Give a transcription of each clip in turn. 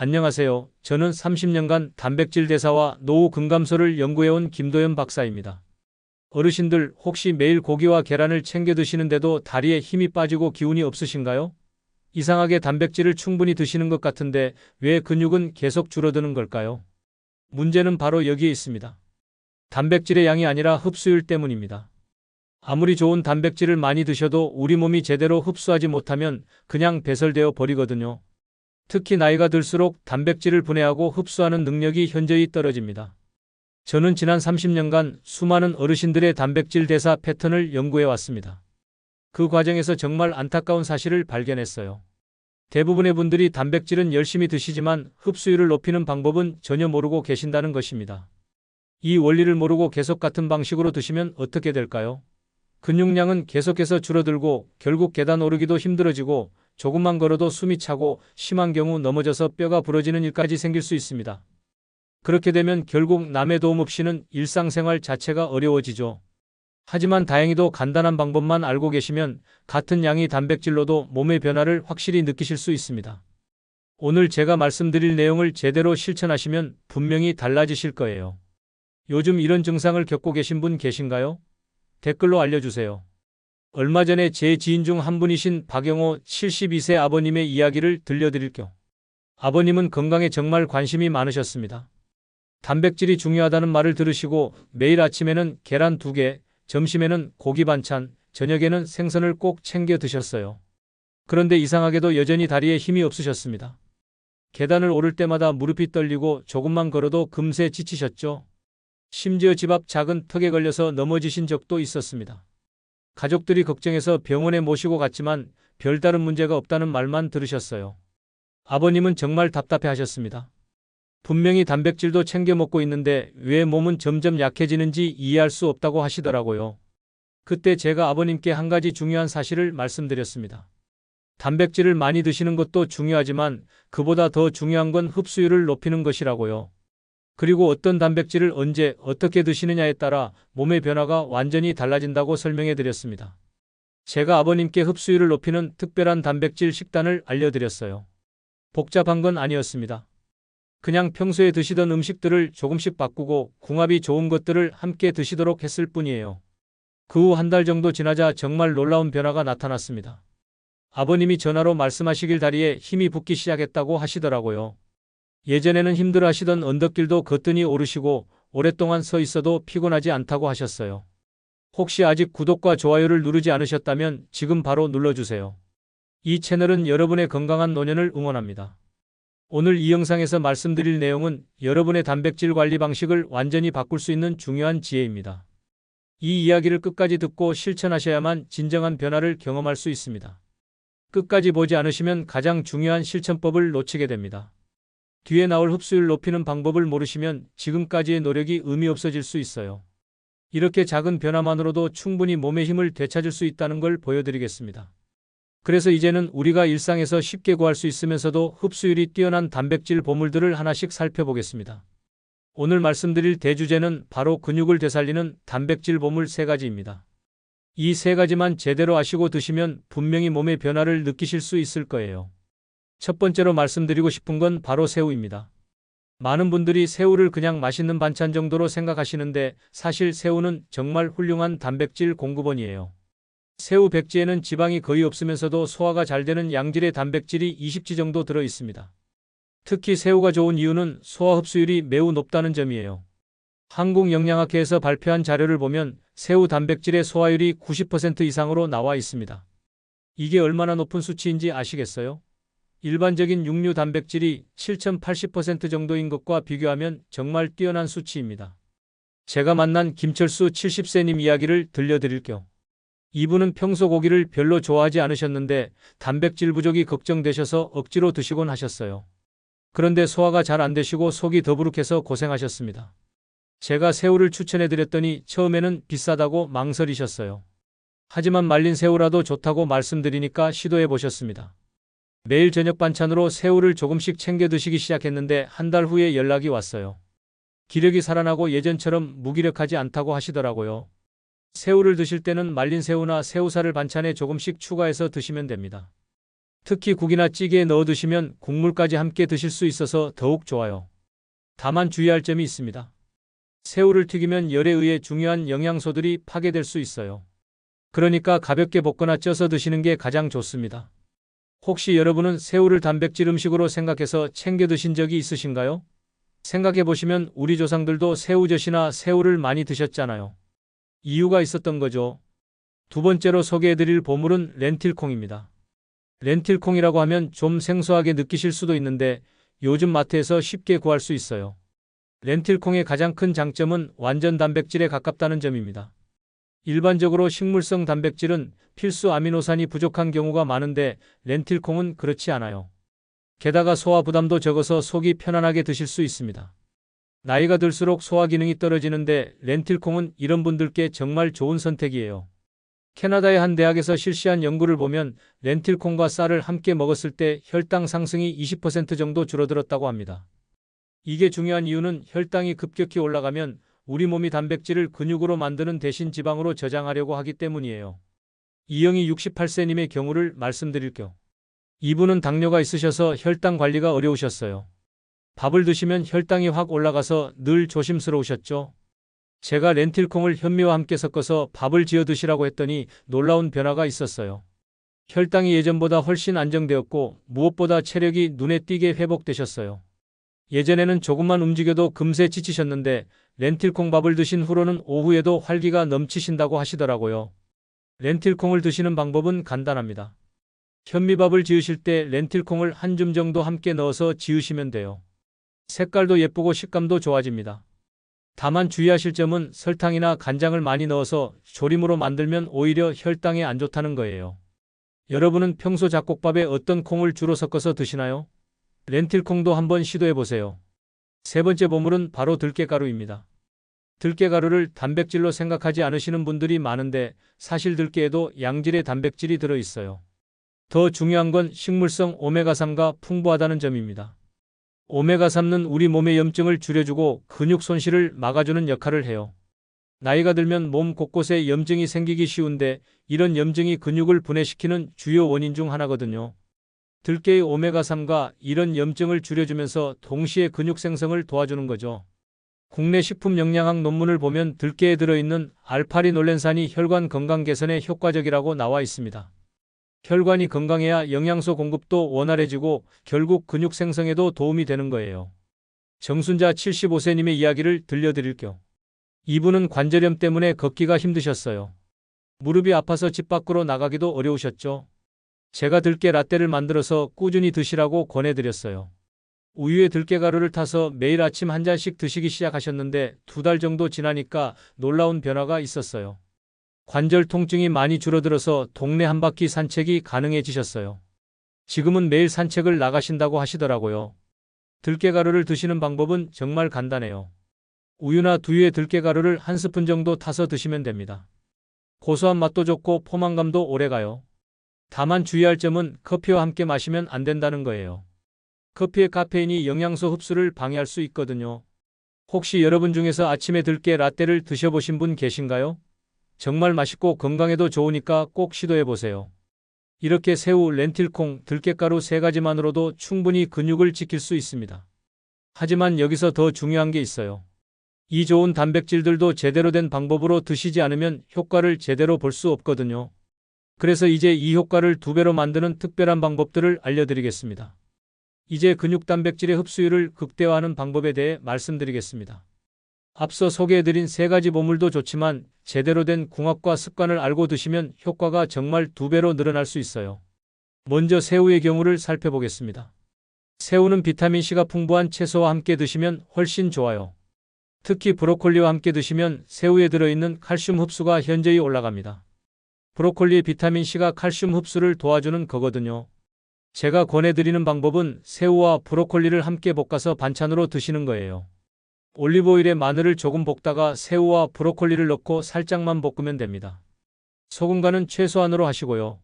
안녕하세요. 저는 30년간 단백질 대사와 노후 근감소를 연구해온 김도연 박사입니다. 어르신들 혹시 매일 고기와 계란을 챙겨 드시는데도 다리에 힘이 빠지고 기운이 없으신가요? 이상하게 단백질을 충분히 드시는 것 같은데 왜 근육은 계속 줄어드는 걸까요? 문제는 바로 여기에 있습니다. 단백질의 양이 아니라 흡수율 때문입니다. 아무리 좋은 단백질을 많이 드셔도 우리 몸이 제대로 흡수하지 못하면 그냥 배설되어 버리거든요. 특히 나이가 들수록 단백질을 분해하고 흡수하는 능력이 현저히 떨어집니다. 저는 지난 30년간 수많은 어르신들의 단백질 대사 패턴을 연구해 왔습니다. 그 과정에서 정말 안타까운 사실을 발견했어요. 대부분의 분들이 단백질은 열심히 드시지만 흡수율을 높이는 방법은 전혀 모르고 계신다는 것입니다. 이 원리를 모르고 계속 같은 방식으로 드시면 어떻게 될까요? 근육량은 계속해서 줄어들고 결국 계단 오르기도 힘들어지고 조금만 걸어도 숨이 차고 심한 경우 넘어져서 뼈가 부러지는 일까지 생길 수 있습니다. 그렇게 되면 결국 남의 도움 없이는 일상생활 자체가 어려워지죠. 하지만 다행히도 간단한 방법만 알고 계시면 같은 양의 단백질로도 몸의 변화를 확실히 느끼실 수 있습니다. 오늘 제가 말씀드릴 내용을 제대로 실천하시면 분명히 달라지실 거예요. 요즘 이런 증상을 겪고 계신 분 계신가요? 댓글로 알려주세요. 얼마 전에 제 지인 중 한 분이신 박영호 72세 아버님의 이야기를 들려드릴게요. 아버님은 건강에 정말 관심이 많으셨습니다. 단백질이 중요하다는 말을 들으시고 매일 아침에는 계란 2개, 점심에는 고기 반찬, 저녁에는 생선을 꼭 챙겨 드셨어요. 그런데 이상하게도 여전히 다리에 힘이 없으셨습니다. 계단을 오를 때마다 무릎이 떨리고 조금만 걸어도 금세 지치셨죠. 심지어 집 앞 작은 턱에 걸려서 넘어지신 적도 있었습니다. 가족들이 걱정해서 병원에 모시고 갔지만 별다른 문제가 없다는 말만 들으셨어요. 아버님은 정말 답답해 하셨습니다. 분명히 단백질도 챙겨 먹고 있는데 왜 몸은 점점 약해지는지 이해할 수 없다고 하시더라고요. 그때 제가 아버님께 한 가지 중요한 사실을 말씀드렸습니다. 단백질을 많이 드시는 것도 중요하지만 그보다 더 중요한 건 흡수율을 높이는 것이라고요. 그리고 어떤 단백질을 언제 어떻게 드시느냐에 따라 몸의 변화가 완전히 달라진다고 설명해 드렸습니다. 제가 아버님께 흡수율을 높이는 특별한 단백질 식단을 알려드렸어요. 복잡한 건 아니었습니다. 그냥 평소에 드시던 음식들을 조금씩 바꾸고 궁합이 좋은 것들을 함께 드시도록 했을 뿐이에요. 그 후 한 달 정도 지나자 정말 놀라운 변화가 나타났습니다. 아버님이 전화로 말씀하시길 다리에 힘이 붙기 시작했다고 하시더라고요. 예전에는 힘들어 하시던 언덕길도 거뜬히 오르시고 오랫동안 서 있어도 피곤하지 않다고 하셨어요. 혹시 아직 구독과 좋아요를 누르지 않으셨다면 지금 바로 눌러주세요. 이 채널은 여러분의 건강한 노년을 응원합니다. 오늘 이 영상에서 말씀드릴 내용은 여러분의 단백질 관리 방식을 완전히 바꿀 수 있는 중요한 지혜입니다. 이 이야기를 끝까지 듣고 실천하셔야만 진정한 변화를 경험할 수 있습니다. 끝까지 보지 않으시면 가장 중요한 실천법을 놓치게 됩니다. 뒤에 나올 흡수율 높이는 방법을 모르시면 지금까지의 노력이 의미 없어질 수 있어요. 이렇게 작은 변화만으로도 충분히 몸의 힘을 되찾을 수 있다는 걸 보여드리겠습니다. 그래서 이제는 우리가 일상에서 쉽게 구할 수 있으면서도 흡수율이 뛰어난 단백질 보물들을 하나씩 살펴보겠습니다. 오늘 말씀드릴 대주제는 바로 근육을 되살리는 단백질 보물 3가지입니다. 이 3가지만 제대로 아시고 드시면 분명히 몸의 변화를 느끼실 수 있을 거예요. 첫 번째로 말씀드리고 싶은 건 바로 새우입니다. 많은 분들이 새우를 그냥 맛있는 반찬 정도로 생각하시는데 사실 새우는 정말 훌륭한 단백질 공급원이에요. 새우 백지에는 지방이 거의 없으면서도 소화가 잘 되는 양질의 단백질이 20지 정도 들어 있습니다. 특히 새우가 좋은 이유는 소화 흡수율이 매우 높다는 점이에요. 한국영양학회에서 발표한 자료를 보면 새우 단백질의 소화율이 90% 이상으로 나와 있습니다. 이게 얼마나 높은 수치인지 아시겠어요? 일반적인 육류 단백질이 7,080% 정도인 것과 비교하면 정말 뛰어난 수치입니다. 제가 만난 김철수 70세님 이야기를 들려드릴게요. 이분은 평소 고기를 별로 좋아하지 않으셨는데 단백질 부족이 걱정되셔서 억지로 드시곤 하셨어요. 그런데 소화가 잘 안 되시고 속이 더부룩해서 고생하셨습니다. 제가 새우를 추천해드렸더니 처음에는 비싸다고 망설이셨어요. 하지만 말린 새우라도 좋다고 말씀드리니까 시도해보셨습니다. 매일 저녁 반찬으로 새우를 조금씩 챙겨 드시기 시작했는데 한 달 후에 연락이 왔어요. 기력이 살아나고 예전처럼 무기력하지 않다고 하시더라고요. 새우를 드실 때는 말린 새우나 새우살을 반찬에 조금씩 추가해서 드시면 됩니다. 특히 국이나 찌개에 넣어 드시면 국물까지 함께 드실 수 있어서 더욱 좋아요. 다만 주의할 점이 있습니다. 새우를 튀기면 열에 의해 중요한 영양소들이 파괴될 수 있어요. 그러니까 가볍게 볶거나 쪄서 드시는 게 가장 좋습니다. 혹시 여러분은 새우를 단백질 음식으로 생각해서 챙겨 드신 적이 있으신가요? 생각해 보시면 우리 조상들도 새우젓이나 새우를 많이 드셨잖아요. 이유가 있었던 거죠. 두 번째로 소개해 드릴 보물은 렌틸콩입니다. 렌틸콩이라고 하면 좀 생소하게 느끼실 수도 있는데 요즘 마트에서 쉽게 구할 수 있어요. 렌틸콩의 가장 큰 장점은 완전 단백질에 가깝다는 점입니다. 일반적으로 식물성 단백질은 필수 아미노산이 부족한 경우가 많은데 렌틸콩은 그렇지 않아요. 게다가 소화 부담도 적어서 속이 편안하게 드실 수 있습니다. 나이가 들수록 소화 기능이 떨어지는데 렌틸콩은 이런 분들께 정말 좋은 선택이에요. 캐나다의 한 대학에서 실시한 연구를 보면 렌틸콩과 쌀을 함께 먹었을 때 혈당 상승이 20% 정도 줄어들었다고 합니다. 이게 중요한 이유는 혈당이 급격히 올라가면 우리 몸이 단백질을 근육으로 만드는 대신 지방으로 저장하려고 하기 때문이에요. 이영희 68세님의 경우를 말씀드릴게요. 이분은 당뇨가 있으셔서 혈당 관리가 어려우셨어요. 밥을 드시면 혈당이 확 올라가서 늘 조심스러우셨죠. 제가 렌틸콩을 현미와 함께 섞어서 밥을 지어 드시라고 했더니 놀라운 변화가 있었어요. 혈당이 예전보다 훨씬 안정되었고 무엇보다 체력이 눈에 띄게 회복되셨어요. 예전에는 조금만 움직여도 금세 지치셨는데 렌틸콩 밥을 드신 후로는 오후에도 활기가 넘치신다고 하시더라고요. 렌틸콩을 드시는 방법은 간단합니다. 현미밥을 지으실 때 렌틸콩을 한 줌 정도 함께 넣어서 지으시면 돼요. 색깔도 예쁘고 식감도 좋아집니다. 다만 주의하실 점은 설탕이나 간장을 많이 넣어서 조림으로 만들면 오히려 혈당에 안 좋다는 거예요. 여러분은 평소 잡곡밥에 어떤 콩을 주로 섞어서 드시나요? 렌틸콩도 한번 시도해 보세요. 세 번째 보물은 바로 들깨가루입니다. 들깨가루를 단백질로 생각하지 않으시는 분들이 많은데 사실 들깨에도 양질의 단백질이 들어 있어요. 더 중요한 건 식물성 오메가3가 풍부하다는 점입니다. 오메가3는 우리 몸의 염증을 줄여주고 근육 손실을 막아주는 역할을 해요. 나이가 들면 몸 곳곳에 염증이 생기기 쉬운데 이런 염증이 근육을 분해시키는 주요 원인 중 하나거든요. 들깨의 오메가3가 이런 염증을 줄여주면서 동시에 근육 생성을 도와주는 거죠. 국내 식품영양학 논문을 보면 들깨에 들어있는 알파리놀렌산이 혈관 건강 개선에 효과적이라고 나와 있습니다. 혈관이 건강해야 영양소 공급도 원활해지고 결국 근육 생성에도 도움이 되는 거예요. 정순자 75세님의 이야기를 들려드릴게요. 이분은 관절염 때문에 걷기가 힘드셨어요. 무릎이 아파서 집 밖으로 나가기도 어려우셨죠. 제가 들깨 라떼를 만들어서 꾸준히 드시라고 권해드렸어요. 우유에 들깨가루를 타서 매일 아침 한 잔씩 드시기 시작하셨는데 2달 정도 지나니까 놀라운 변화가 있었어요. 관절 통증이 많이 줄어들어서 동네 한 바퀴 산책이 가능해지셨어요. 지금은 매일 산책을 나가신다고 하시더라고요. 들깨가루를 드시는 방법은 정말 간단해요. 우유나 두유에 들깨가루를 한 스푼 정도 타서 드시면 됩니다. 고소한 맛도 좋고 포만감도 오래가요. 다만 주의할 점은 커피와 함께 마시면 안 된다는 거예요. 커피의 카페인이 영양소 흡수를 방해할 수 있거든요. 혹시 여러분 중에서 아침에 들깨 라떼를 드셔보신 분 계신가요? 정말 맛있고 건강에도 좋으니까 꼭 시도해보세요. 이렇게 새우, 렌틸콩, 들깨가루 3가지만으로도 충분히 근육을 지킬 수 있습니다. 하지만 여기서 더 중요한 게 있어요. 이 좋은 단백질들도 제대로 된 방법으로 드시지 않으면 효과를 제대로 볼 수 없거든요. 그래서 이제 이 효과를 2배로 만드는 특별한 방법들을 알려드리겠습니다. 이제 근육 단백질의 흡수율을 극대화하는 방법에 대해 말씀드리겠습니다. 앞서 소개해드린 3가지 보물도 좋지만 제대로 된 궁합과 습관을 알고 드시면 효과가 정말 2배로 늘어날 수 있어요. 먼저 새우의 경우를 살펴보겠습니다. 새우는 비타민C가 풍부한 채소와 함께 드시면 훨씬 좋아요. 특히 브로콜리와 함께 드시면 새우에 들어있는 칼슘 흡수가 현저히 올라갑니다. 브로콜리의 비타민C가 칼슘 흡수를 도와주는 거거든요. 제가 권해드리는 방법은 새우와 브로콜리를 함께 볶아서 반찬으로 드시는 거예요. 올리브오일에 마늘을 조금 볶다가 새우와 브로콜리를 넣고 살짝만 볶으면 됩니다. 소금간은 최소한으로 하시고요.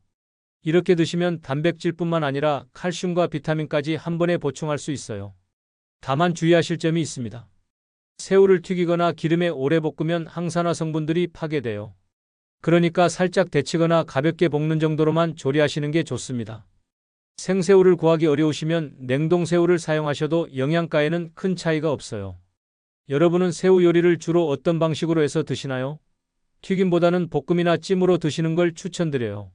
이렇게 드시면 단백질뿐만 아니라 칼슘과 비타민까지 한 번에 보충할 수 있어요. 다만 주의하실 점이 있습니다. 새우를 튀기거나 기름에 오래 볶으면 항산화 성분들이 파괴돼요. 그러니까 살짝 데치거나 가볍게 볶는 정도로만 조리하시는 게 좋습니다. 생새우를 구하기 어려우시면 냉동새우를 사용하셔도 영양가에는 큰 차이가 없어요. 여러분은 새우 요리를 주로 어떤 방식으로 해서 드시나요? 튀김보다는 볶음이나 찜으로 드시는 걸 추천드려요.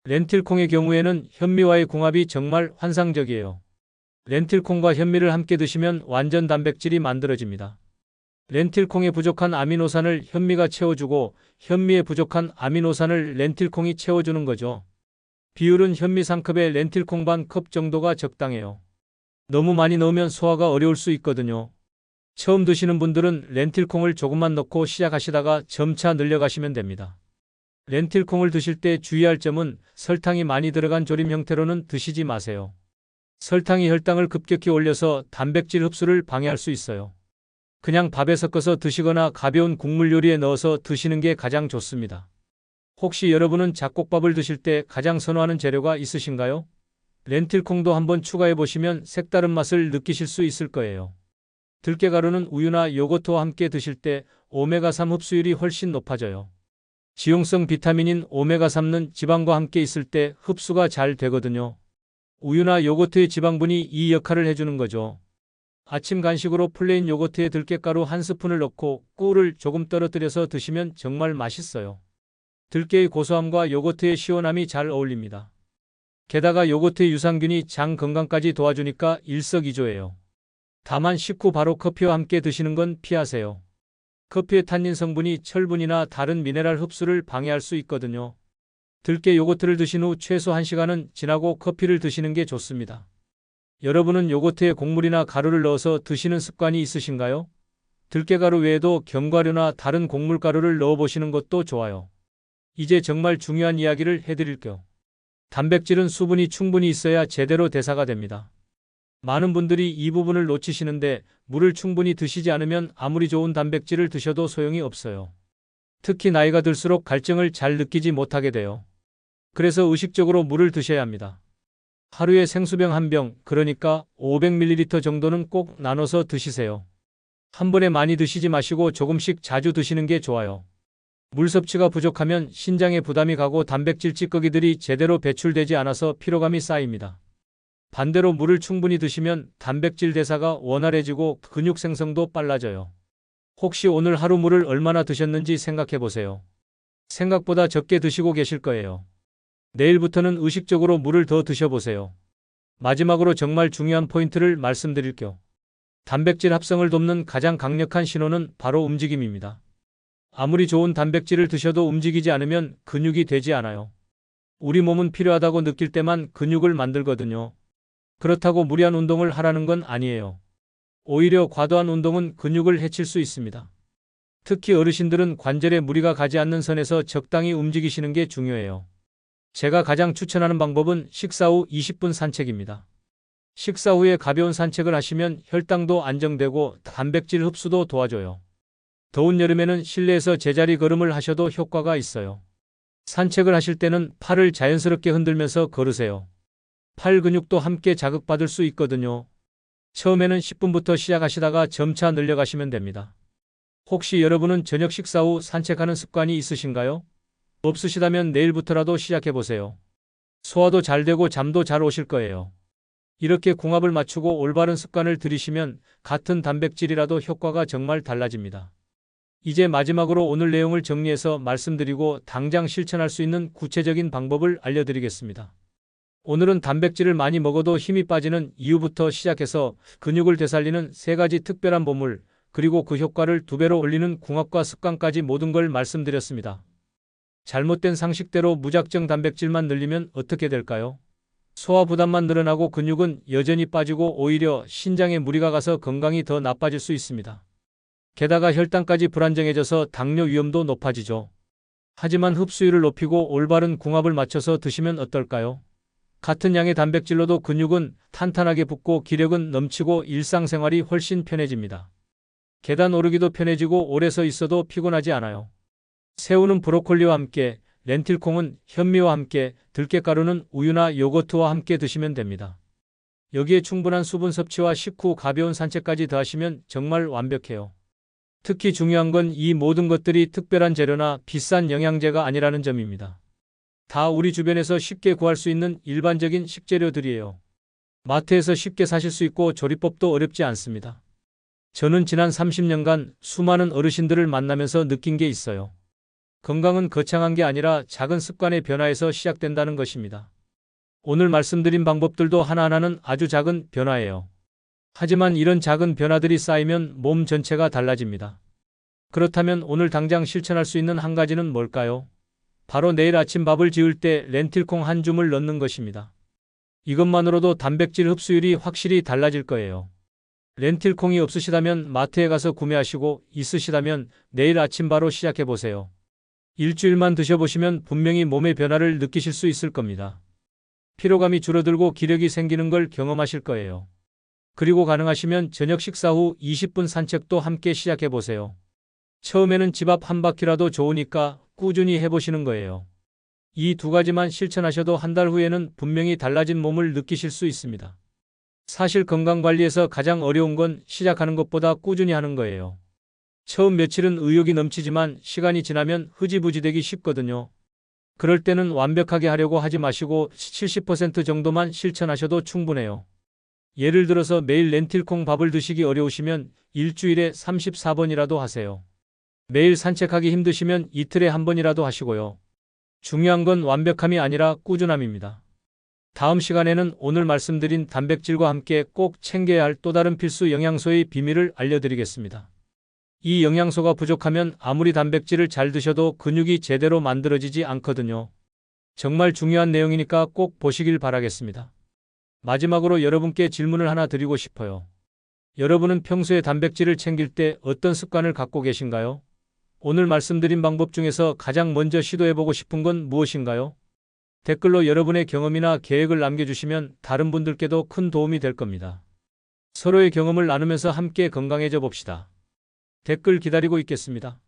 렌틸콩의 경우에는 현미와의 궁합이 정말 환상적이에요. 렌틸콩과 현미를 함께 드시면 완전 단백질이 만들어집니다. 렌틸콩에 부족한 아미노산을 현미가 채워주고 현미에 부족한 아미노산을 렌틸콩이 채워주는 거죠. 비율은 현미 3컵에 렌틸콩 반 컵 정도가 적당해요. 너무 많이 넣으면 소화가 어려울 수 있거든요. 처음 드시는 분들은 렌틸콩을 조금만 넣고 시작하시다가 점차 늘려가시면 됩니다. 렌틸콩을 드실 때 주의할 점은 설탕이 많이 들어간 조림 형태로는 드시지 마세요. 설탕이 혈당을 급격히 올려서 단백질 흡수를 방해할 수 있어요. 그냥 밥에 섞어서 드시거나 가벼운 국물 요리에 넣어서 드시는 게 가장 좋습니다. 혹시 여러분은 잡곡밥을 드실 때 가장 선호하는 재료가 있으신가요? 렌틸콩도 한번 추가해 보시면 색다른 맛을 느끼실 수 있을 거예요. 들깨가루는 우유나 요거트와 함께 드실 때 오메가3 흡수율이 훨씬 높아져요. 지용성 비타민인 오메가3는 지방과 함께 있을 때 흡수가 잘 되거든요. 우유나 요거트의 지방분이 이 역할을 해주는 거죠. 아침 간식으로 플레인 요거트에 들깨가루 한 스푼을 넣고 꿀을 조금 떨어뜨려서 드시면 정말 맛있어요. 들깨의 고소함과 요거트의 시원함이 잘 어울립니다. 게다가 요거트의 유산균이 장 건강까지 도와주니까 일석이조예요. 다만 식후 바로 커피와 함께 드시는 건 피하세요. 커피의 탄닌 성분이 철분이나 다른 미네랄 흡수를 방해할 수 있거든요. 들깨 요거트를 드신 후 최소 1시간은 지나고 커피를 드시는 게 좋습니다. 여러분은 요거트에 곡물이나 가루를 넣어서 드시는 습관이 있으신가요? 들깨가루 외에도 견과류나 다른 곡물가루를 넣어보시는 것도 좋아요. 이제 정말 중요한 이야기를 해드릴게요. 단백질은 수분이 충분히 있어야 제대로 대사가 됩니다. 많은 분들이 이 부분을 놓치시는데 물을 충분히 드시지 않으면 아무리 좋은 단백질을 드셔도 소용이 없어요. 특히 나이가 들수록 갈증을 잘 느끼지 못하게 돼요. 그래서 의식적으로 물을 드셔야 합니다. 하루에 생수병 1병, 그러니까 500ml 정도는 꼭 나눠서 드시세요. 한 번에 많이 드시지 마시고 조금씩 자주 드시는 게 좋아요. 물 섭취가 부족하면 신장에 부담이 가고 단백질 찌꺼기들이 제대로 배출되지 않아서 피로감이 쌓입니다. 반대로 물을 충분히 드시면 단백질 대사가 원활해지고 근육 생성도 빨라져요. 혹시 오늘 하루 물을 얼마나 드셨는지 생각해 보세요. 생각보다 적게 드시고 계실 거예요. 내일부터는 의식적으로 물을 더 드셔보세요. 마지막으로 정말 중요한 포인트를 말씀드릴게요. 단백질 합성을 돕는 가장 강력한 신호는 바로 움직임입니다. 아무리 좋은 단백질을 드셔도 움직이지 않으면 근육이 되지 않아요. 우리 몸은 필요하다고 느낄 때만 근육을 만들거든요. 그렇다고 무리한 운동을 하라는 건 아니에요. 오히려 과도한 운동은 근육을 해칠 수 있습니다. 특히 어르신들은 관절에 무리가 가지 않는 선에서 적당히 움직이시는 게 중요해요. 제가 가장 추천하는 방법은 식사 후 20분 산책입니다. 식사 후에 가벼운 산책을 하시면 혈당도 안정되고 단백질 흡수도 도와줘요. 더운 여름에는 실내에서 제자리 걸음을 하셔도 효과가 있어요. 산책을 하실 때는 팔을 자연스럽게 흔들면서 걸으세요. 팔 근육도 함께 자극받을 수 있거든요. 처음에는 10분부터 시작하시다가 점차 늘려가시면 됩니다. 혹시 여러분은 저녁 식사 후 산책하는 습관이 있으신가요? 없으시다면 내일부터라도 시작해보세요. 소화도 잘 되고 잠도 잘 오실 거예요. 이렇게 궁합을 맞추고 올바른 습관을 들이시면 같은 단백질이라도 효과가 정말 달라집니다. 이제 마지막으로 오늘 내용을 정리해서 말씀드리고 당장 실천할 수 있는 구체적인 방법을 알려드리겠습니다. 오늘은 단백질을 많이 먹어도 힘이 빠지는 이유부터 시작해서 근육을 되살리는 3가지 특별한 보물, 그리고 그 효과를 2배로 올리는 궁합과 습관까지 모든 걸 말씀드렸습니다. 잘못된 상식대로 무작정 단백질만 늘리면 어떻게 될까요? 소화 부담만 늘어나고 근육은 여전히 빠지고 오히려 신장에 무리가 가서 건강이 더 나빠질 수 있습니다. 게다가 혈당까지 불안정해져서 당뇨 위험도 높아지죠. 하지만 흡수율을 높이고 올바른 궁합을 맞춰서 드시면 어떨까요? 같은 양의 단백질로도 근육은 탄탄하게 붙고 기력은 넘치고 일상생활이 훨씬 편해집니다. 계단 오르기도 편해지고 오래 서 있어도 피곤하지 않아요. 새우는 브로콜리와 함께, 렌틸콩은 현미와 함께, 들깨가루는 우유나 요거트와 함께 드시면 됩니다. 여기에 충분한 수분 섭취와 식후 가벼운 산책까지 더하시면 정말 완벽해요. 특히 중요한 건 이 모든 것들이 특별한 재료나 비싼 영양제가 아니라는 점입니다. 다 우리 주변에서 쉽게 구할 수 있는 일반적인 식재료들이에요. 마트에서 쉽게 사실 수 있고 조리법도 어렵지 않습니다. 저는 지난 30년간 수많은 어르신들을 만나면서 느낀 게 있어요. 건강은 거창한 게 아니라 작은 습관의 변화에서 시작된다는 것입니다. 오늘 말씀드린 방법들도 하나하나는 아주 작은 변화예요. 하지만 이런 작은 변화들이 쌓이면 몸 전체가 달라집니다. 그렇다면 오늘 당장 실천할 수 있는 한 가지는 뭘까요? 바로 내일 아침 밥을 지을 때 렌틸콩 한 줌을 넣는 것입니다. 이것만으로도 단백질 흡수율이 확실히 달라질 거예요. 렌틸콩이 없으시다면 마트에 가서 구매하시고 있으시다면 내일 아침 바로 시작해 보세요. 일주일만 드셔보시면 분명히 몸의 변화를 느끼실 수 있을 겁니다. 피로감이 줄어들고 기력이 생기는 걸 경험하실 거예요. 그리고 가능하시면 저녁 식사 후 20분 산책도 함께 시작해 보세요. 처음에는 집 앞 한 바퀴라도 좋으니까 꾸준히 해보시는 거예요. 이 두 가지만 실천하셔도 한 달 후에는 분명히 달라진 몸을 느끼실 수 있습니다. 사실 건강관리에서 가장 어려운 건 시작하는 것보다 꾸준히 하는 거예요. 처음 며칠은 의욕이 넘치지만 시간이 지나면 흐지부지 되기 쉽거든요. 그럴 때는 완벽하게 하려고 하지 마시고 70% 정도만 실천하셔도 충분해요. 예를 들어서 매일 렌틸콩 밥을 드시기 어려우시면 일주일에 34번이라도 하세요. 매일 산책하기 힘드시면 이틀에 한 번이라도 하시고요. 중요한 건 완벽함이 아니라 꾸준함입니다. 다음 시간에는 오늘 말씀드린 단백질과 함께 꼭 챙겨야 할 또 다른 필수 영양소의 비밀을 알려드리겠습니다. 이 영양소가 부족하면 아무리 단백질을 잘 드셔도 근육이 제대로 만들어지지 않거든요. 정말 중요한 내용이니까 꼭 보시길 바라겠습니다. 마지막으로 여러분께 질문을 하나 드리고 싶어요. 여러분은 평소에 단백질을 챙길 때 어떤 습관을 갖고 계신가요? 오늘 말씀드린 방법 중에서 가장 먼저 시도해보고 싶은 건 무엇인가요? 댓글로 여러분의 경험이나 계획을 남겨주시면 다른 분들께도 큰 도움이 될 겁니다. 서로의 경험을 나누면서 함께 건강해져 봅시다. 댓글 기다리고 있겠습니다.